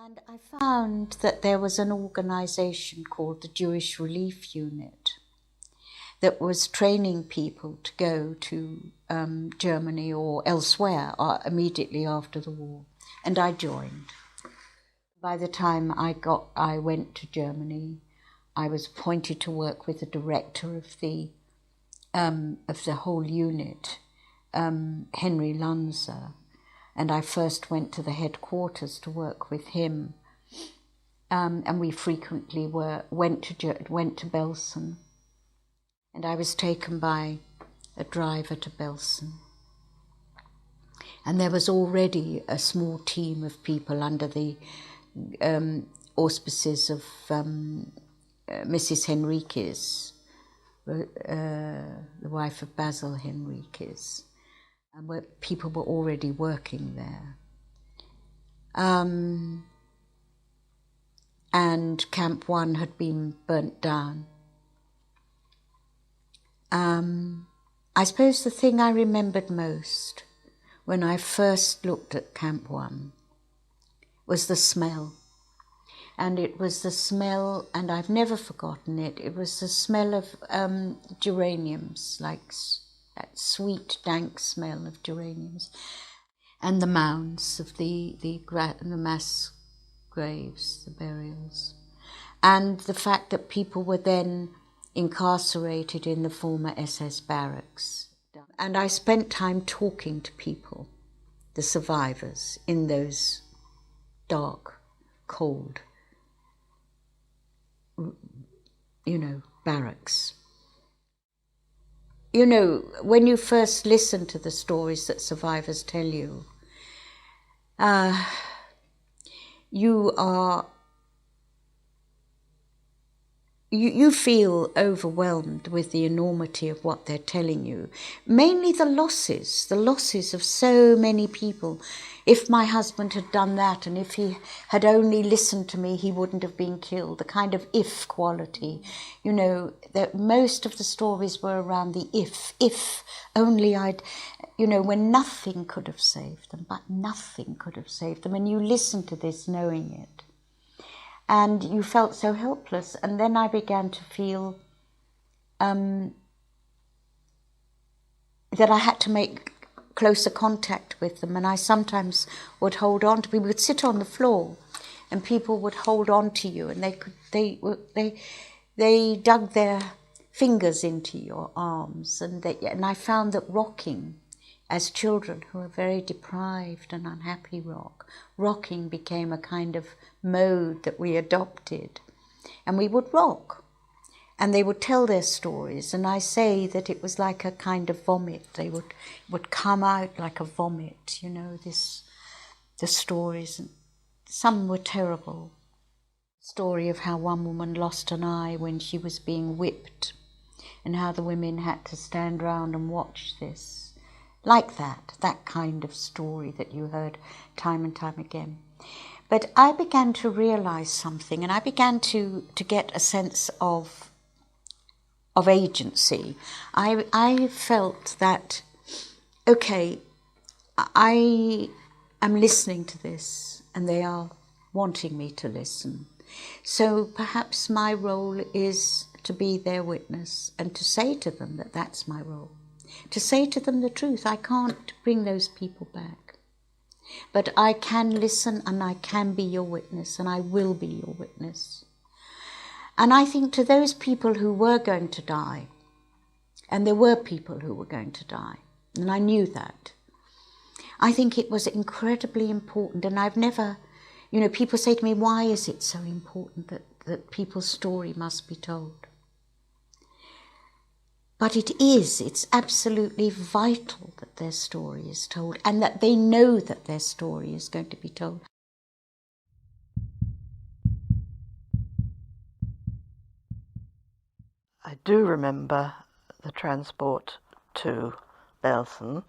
And I found that there was an organisation called the Jewish Relief Unit that was training people to go to Germany or elsewhere immediately after the war, and I joined. By the time I went to Germany, I was appointed to work with the director of the whole unit, Henry Lanza, and I first went to the headquarters to work with him, and we frequently went to Belsen, and I was taken by a driver to Belsen, and there was already a small team of people under the auspices of Mrs. Henriques, the wife of Basil Henriques, and where people were already working there. And Camp 1 had been burnt down. I suppose the thing I remembered most when I first looked at Camp 1 was the smell. And it was the smell, and I've never forgotten it, it was the smell of geraniums, like that sweet, dank smell of geraniums, and the mounds of the mass graves, the burials, and the fact that people were then incarcerated in the former SS barracks. And I spent time talking to people, the survivors, in those dark, cold, barracks. When you first listen to the stories that survivors tell you, you feel overwhelmed with the enormity of what they're telling you. Mainly the losses of so many people. If my husband had done that, and if he had only listened to me, he wouldn't have been killed. The kind of if quality. That most of the stories were around the if only I'd, when nothing could have saved them, but nothing could have saved them. And you listen to this knowing it. And you felt so helpless. And then I began to feel that I had to make closer contact with them, and I sometimes would hold on to people. We would sit on the floor, and people would hold on to you, and they dug their fingers into your arms, and I found that rocking, as children who are very deprived and unhappy rocking became a kind of mode that we adopted, and we would rock. And they would tell their stories, and I say that it was like a kind of vomit. They would come out like a vomit, the stories. And some were terrible. Story of how one woman lost an eye when she was being whipped, and how the women had to stand round and watch this. Like that kind of story that you heard time and time again. But I began to realize something, and I began to get a sense of agency. I felt that, okay, I am listening to this, and they are wanting me to listen. So perhaps my role is to be their witness and to say to them that that's my role. To say to them the truth. I can't bring those people back. But I can listen, and I can be your witness, and I will be your witness. And I think to those people who were going to die, and there were people who were going to die, and I knew that, I think it was incredibly important. And I've never, people say to me, why is it so important that people's story must be told? But it's absolutely vital that their story is told, and that they know that their story is going to be told. I do remember the transport to Belsen,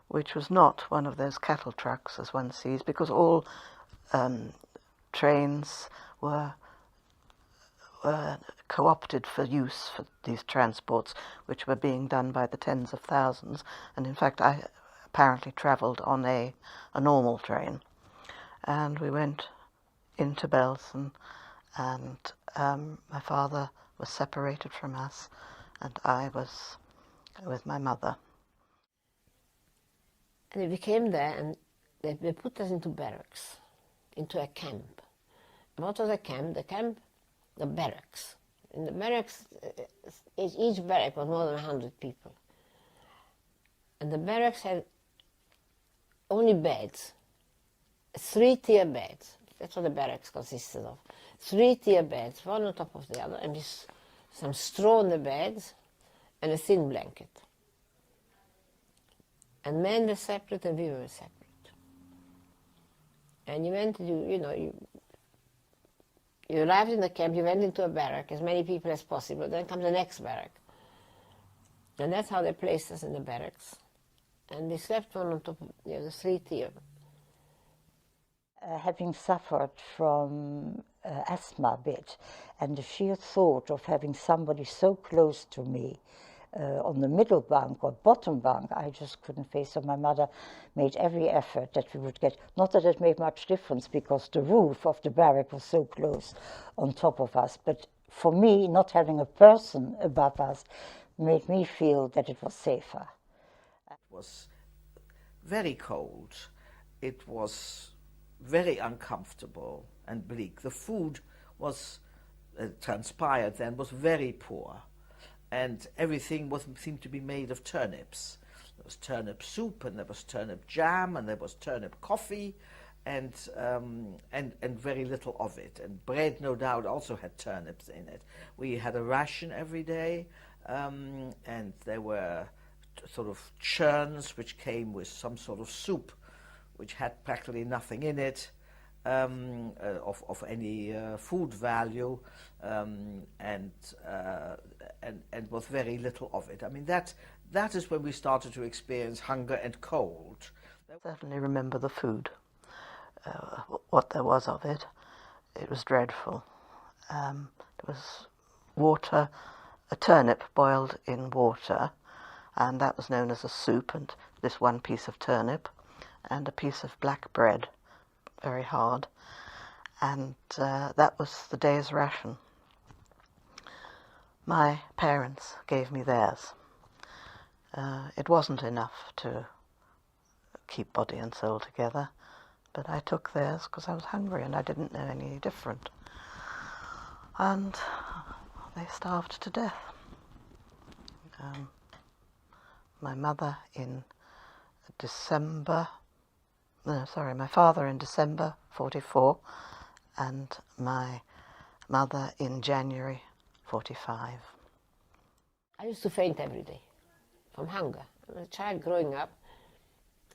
which was not one of those cattle trucks as one sees, because all trains were co-opted for use for these transports, which were being done by the tens of thousands. And in fact, I apparently travelled on a normal train. And we went into Belsen, and my father was separated from us, and I was with my mother. And we came there, and they put us into barracks, into a camp. What was a camp? The barracks. In the barracks, each barrack was more than 100 people. And the barracks had only beds, 3-tier beds. That's what the barracks consisted of. 3-tier beds, one on top of the other, and with some straw on the beds and a thin blanket. And men were separate and women were separate. And you went, you arrived in the camp, you went into a barrack, as many people as possible, then comes the next barrack. And that's how they placed us in the barracks. And we slept one on top of the 3-tier. Having suffered from asthma a bit, and the sheer thought of having somebody so close to me on the middle bunk or bottom bunk, I just couldn't face. So my mother made every effort that we would get, not that it made much difference because the roof of the barrack was so close on top of us, but for me, not having a person above us made me feel that it was safer. It was very cold. It was very uncomfortable and bleak. The food was transpired then was very poor, and everything seemed to be made of turnips. There was turnip soup, and there was turnip jam, and there was turnip coffee, and very little of it. And bread, no doubt, also had turnips in it. We had a ration every day, and there were sort of churns which came with some sort of soup, which had practically nothing in it of any food value, and was very little of it. I mean, that is when we started to experience hunger and cold. I certainly remember the food, what there was of it. It was dreadful. It was water, a turnip boiled in water, and that was known as a soup, and this one piece of turnip, and a piece of black bread, very hard, and that was the day's ration. My parents gave me theirs. It wasn't enough to keep body and soul together, but I took theirs because I was hungry and I didn't know any different. And they starved to death. My father in December 44, and my mother in January 45. I used to faint every day from hunger. I was a child growing up,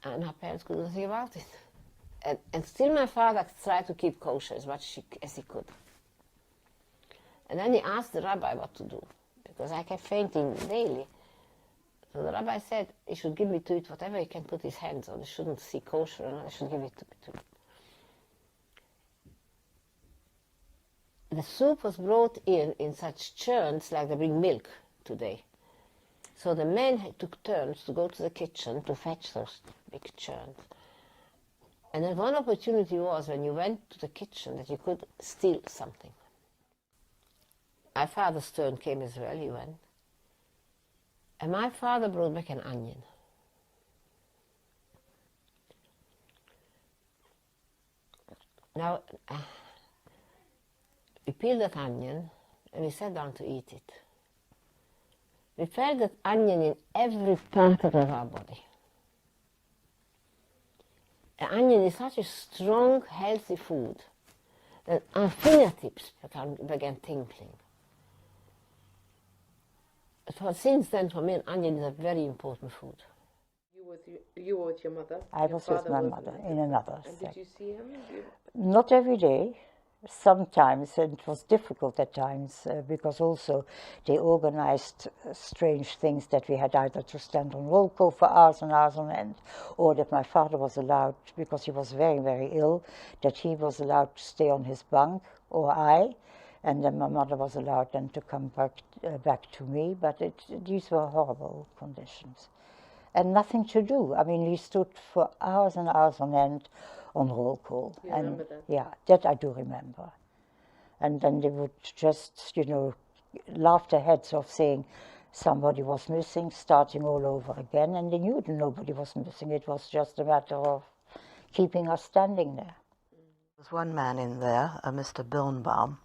and my parents could do nothing about it. And still my father tried to keep kosher as much as he could. And then he asked the rabbi what to do, because I kept fainting daily. So the rabbi said he should give me to eat whatever he can put his hands on. He shouldn't see kosher, and I should give it to me. The soup was brought in such churns like they bring milk today. So the men took turns to go to the kitchen to fetch those big churns. And then one opportunity was when you went to the kitchen that you could steal something. My father's turn came as well, he went. And my father brought back an onion. Now, we peeled that onion and we sat down to eat it. We felt that onion in every part of our body. An onion is such a strong, healthy food that our fingertips began tingling. But since then, for me, an onion is a very important food. You were with your mother? I was with my mother in another And sect. did you see him? Not every day. Sometimes, and it was difficult at times, because also they organized strange things that we had either to stand on roll call for hours and hours on end, or that my father was allowed, because he was very, very ill, that he was allowed to stay on his bunk, or I, and then my mother was allowed then to come back to me, but these were horrible conditions. And nothing to do. I mean, we stood for hours and hours on end on roll call. You remember that? Yeah, that I do remember. And then they would just, you know, laugh their heads off saying somebody was missing, starting all over again, and they knew that nobody was missing. It was just a matter of keeping us standing there. There was one man in there, a Mr. Birnbaum,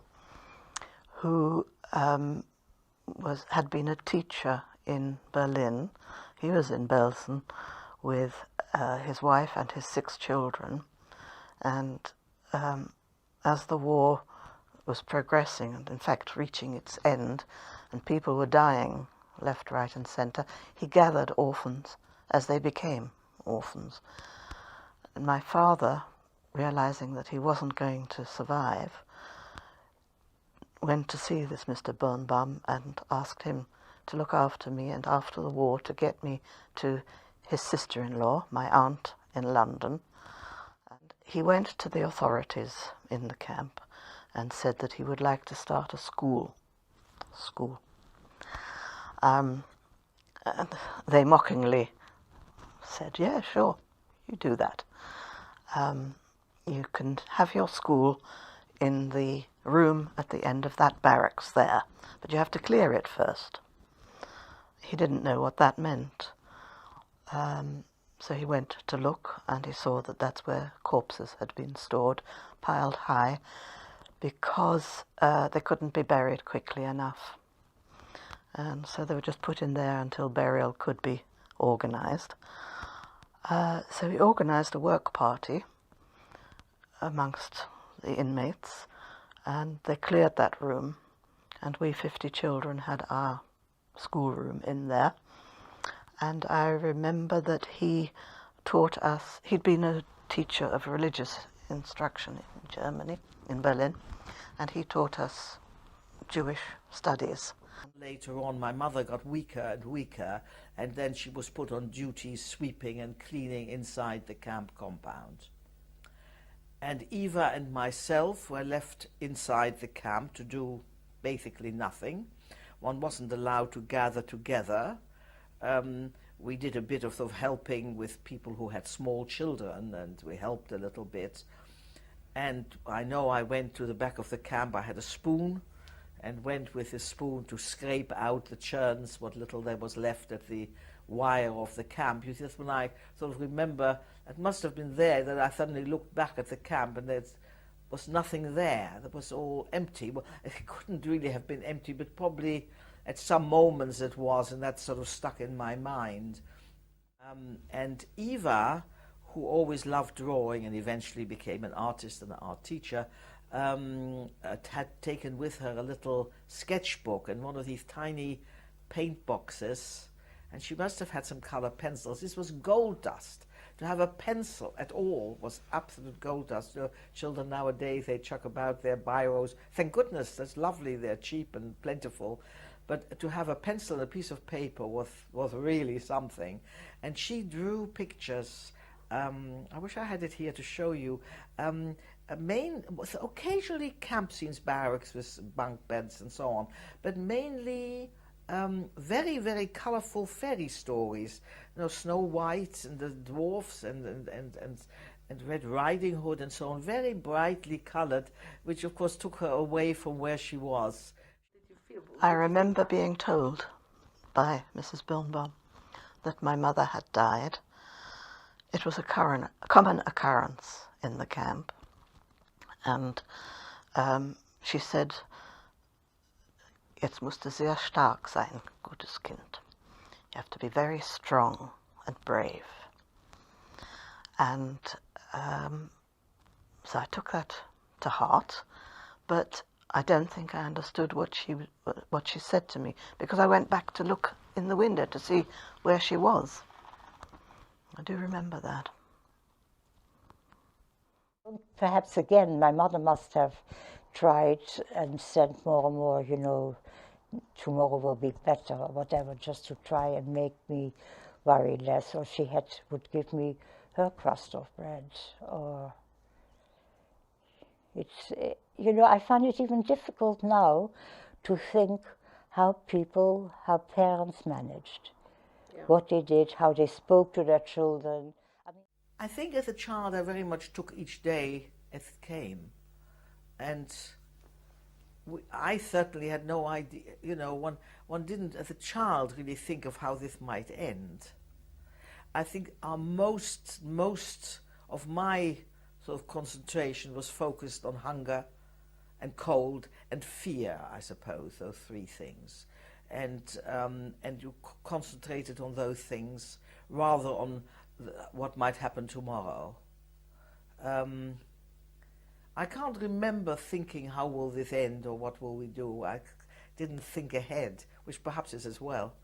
who had been a teacher in Berlin. He was in Belsen with his wife and his 6 children, and as the war was progressing and in fact reaching its end and people were dying left, right and centre, he gathered orphans as they became orphans. And my father, realizing that he wasn't going to survive, went to see this Mr. Birnbaum and asked him to look after me, and after the war to get me to his sister-in-law, my aunt, in London. And he went to the authorities in the camp and said that he would like to start a school. And they mockingly said, yeah, sure, you do that. You can have your school in the room at the end of that barracks there, but you have to clear it first. He didn't know what that meant. So he went to look, and he saw that that's where corpses had been stored, piled high, because they couldn't be buried quickly enough. And so they were just put in there until burial could be organised. So he organised a work party amongst the inmates, and they cleared that room, and we 50 children had our schoolroom in there. And I remember that he taught us, he'd been a teacher of religious instruction in Germany, in Berlin, and he taught us Jewish studies. Later on, my mother got weaker and weaker, and then she was put on duty sweeping and cleaning inside the camp compound. And Eva and myself were left inside the camp to do basically nothing. One wasn't allowed to gather together. We did a bit of helping with people who had small children, and we helped a little bit. And I know I went to the back of the camp, I had a spoon, and went with a spoon to scrape out the churns, what little there was left at the wire of the camp. You see, that's when I sort of remember, it must have been there that I suddenly looked back at the camp and there was nothing there. It was all empty. Well, it couldn't really have been empty, but probably at some moments it was, and that sort of stuck in my mind. And Eva, who always loved drawing and eventually became an artist and an art teacher, had taken with her a little sketchbook and one of these tiny paint boxes, and she must have had some color pencils. This was gold dust. To have a pencil at all was absolute gold dust. You know, children nowadays, they chuck about their biros. Thank goodness, that's lovely, they're cheap and plentiful. But to have a pencil and a piece of paper was really something. And she drew pictures. I wish I had it here to show you. Occasionally camp scenes, barracks with bunk beds and so on, but mainly very, very colorful fairy stories. You know, Snow White and the dwarfs and Red Riding Hood and so on, very brightly colored, which of course took her away from where she was. I remember being told by Mrs. Birnbaum that my mother had died. It was a common occurrence in the camp, and she said, "Jetzt musst du sehr stark sein, gutes Kind. You have to be very strong and brave." And so I took that to heart, but I don't think I understood what she said to me, because I went back to look in the window to see where she was. I do remember that. Perhaps again, my mother must have tried and said more and more, you know, tomorrow will be better or whatever, just to try and make me worry less. Or she would give me her crust of bread. Or it's, you know, I find it even difficult now to think how parents managed, what they did, how they spoke to their children. I think as a child I very much took each day as it came. And I certainly had no idea, you know, one didn't as a child really think of how this might end. I think most of my sort of concentration was focused on hunger and cold and fear, I suppose, those three things. And you concentrated on those things rather on what might happen tomorrow. I can't remember thinking how will this end or what will we do. I didn't think ahead, which perhaps is as well.